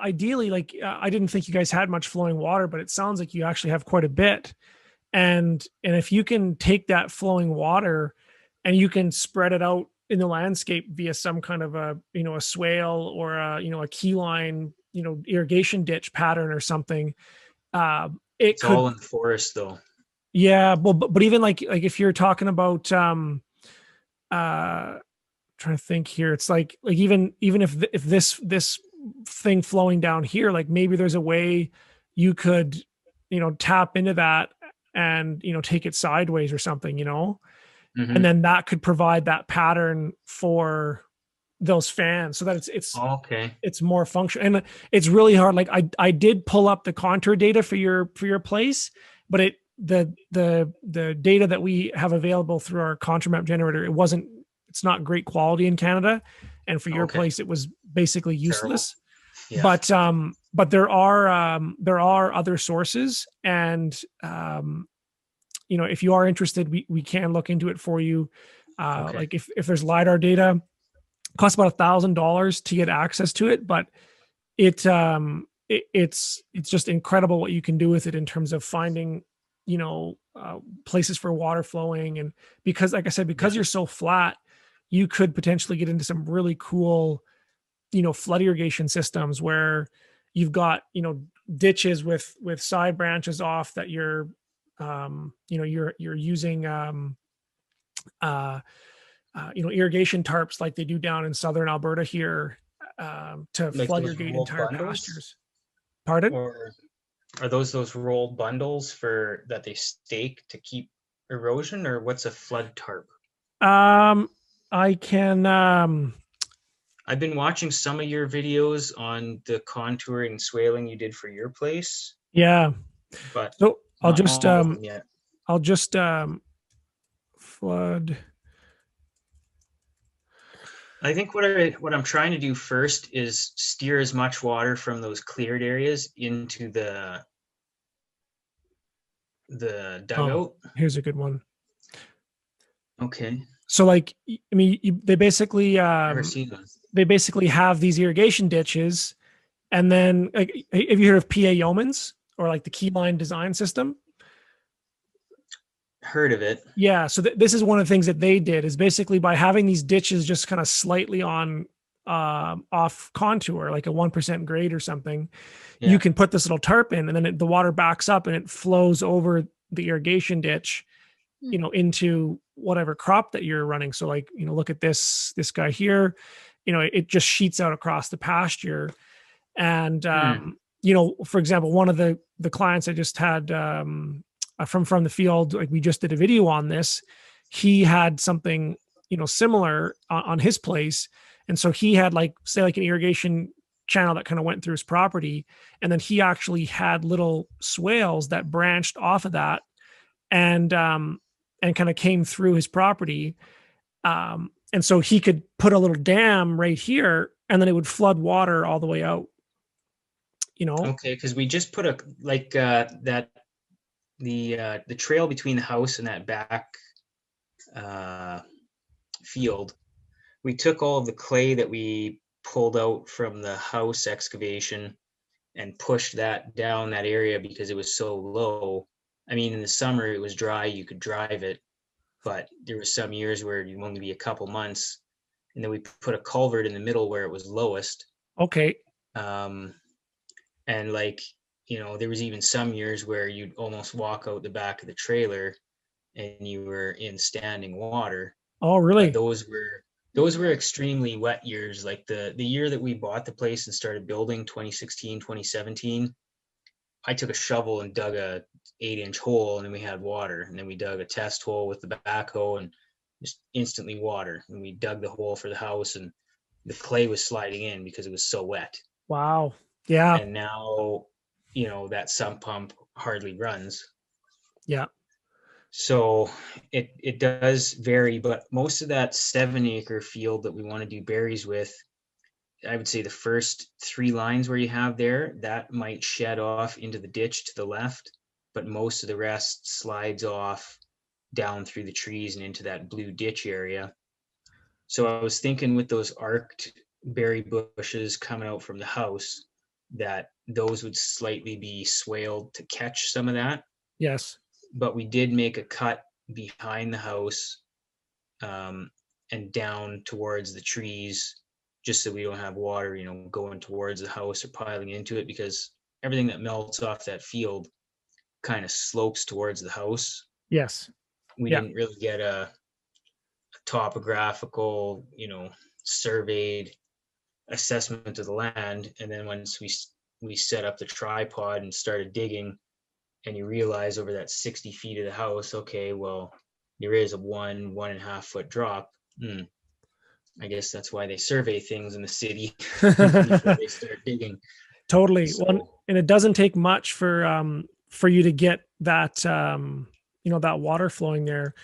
ideally, like I didn't think you guys had much flowing water, but it sounds like you actually have quite a bit. And if you can take that flowing water and you can spread it out in the landscape via some kind of a, a swale or a key line, irrigation ditch pattern or something, it It's all could, in the forest though. yeah. Well, but even like if you're talking about, uh, trying to think here, it's like even if this thing flowing down here, like maybe there's a way you could, tap into that and, take it sideways or something, and Mm-hmm. then that could provide that pattern for those fans so that Okay. it's more functional. And it's really hard. Like I did pull up the contour data for your place, but the data that we have available through our contour map generator, it's not great quality in Canada. And for your Okay. place, it was basically Terrible. useless. Yeah. But there are other sources, and if you are interested, we can look into it for you. Okay. Like if there's LiDAR data, it costs about $1,000 to get access to it, but it's just incredible what you can do with it in terms of finding, places for water flowing. And because, like I said, because Yeah. you're so flat, you could potentially get into some really cool, flood irrigation systems where you've got, ditches with side branches off that you're using, uh, irrigation tarps like they do down in southern Alberta here, to Like flood those irrigate rolled entire bundles, pastures. Pardon? or are those rolled bundles for that they stake to keep erosion, or what's a flood tarp? Um, I can. I've been watching some of your videos on the contouring and swaling you did for your place, Yeah. but So I'll not just all of them yet. I'll just flood. I think what I'm trying to do first is steer as much water from those cleared areas into the Oh, dugout. here's a good one. Okay. So like, I mean, they basically Never seen one. have these irrigation ditches, and then like, have you heard of PA Yeomans or like the keyline design system? Heard of it. Yeah, so this is one of the things that they did, is basically by having these ditches just kind of slightly on, off contour, like a 1% grade or something, you Yeah. can put this little tarp in, and then the water backs up and it flows over the irrigation ditch, into whatever crop that you're running. So like, look at this guy here, it just sheets out across the pasture. And Hmm. for example, one of the clients I just had, from the field, like we just did a video on this, he had something, similar on his place. And so he had, like, say, like an irrigation channel that kind of went through his property, and then he actually had little swales that branched off of that, and kind of came through his property. And so he could put a little dam right here, and then it would flood water all the way out, you know? Okay, because we just put a like that the trail between the house and that back uh, field. We took all of the clay that we pulled out from the house excavation and pushed that down that area because it was so low. I mean, in the summer it was dry, you could drive it, but there was some years where it'd only be a couple months. And then we put a culvert in the middle where it was lowest. Okay. Um, and like, there was even some years where you'd almost walk out the back of the trailer and you were in standing water. Oh, But really? those were extremely wet years. Like the year that we bought the place and started building, 2016, 2017, I took a shovel and dug a 8-inch hole, and then we had water. And then we dug a test hole with the backhoe and just instantly water. And we dug the hole for the house, and the clay was sliding in because it was so wet. Wow. Yeah. And now, that sump pump hardly runs. Yeah. So it does vary, but most of that 7-acre field that we want to do berries with, I would say the first 3 lines where you have there, that might shed off into the ditch to the left, but most of the rest slides off down through the trees and into that blue ditch area. So I was thinking with those arced berry bushes coming out from the house, that those would slightly be swaled to catch some of that. Yes. But we did make a cut behind the house, and down towards the trees, just so we don't have water, going towards the house or piling into it, because everything that melts off that field kind of slopes towards the house. Yes. We Yeah. didn't really get a topographical, surveyed assessment of the land. And then once we set up the tripod and started digging, and you realize over that 60 feet of the house, okay, well, there is a 1.5 foot drop. I guess that's why they survey things in the city before they start digging. Totally. So, Well, and it doesn't take much for you to get that, that water flowing there.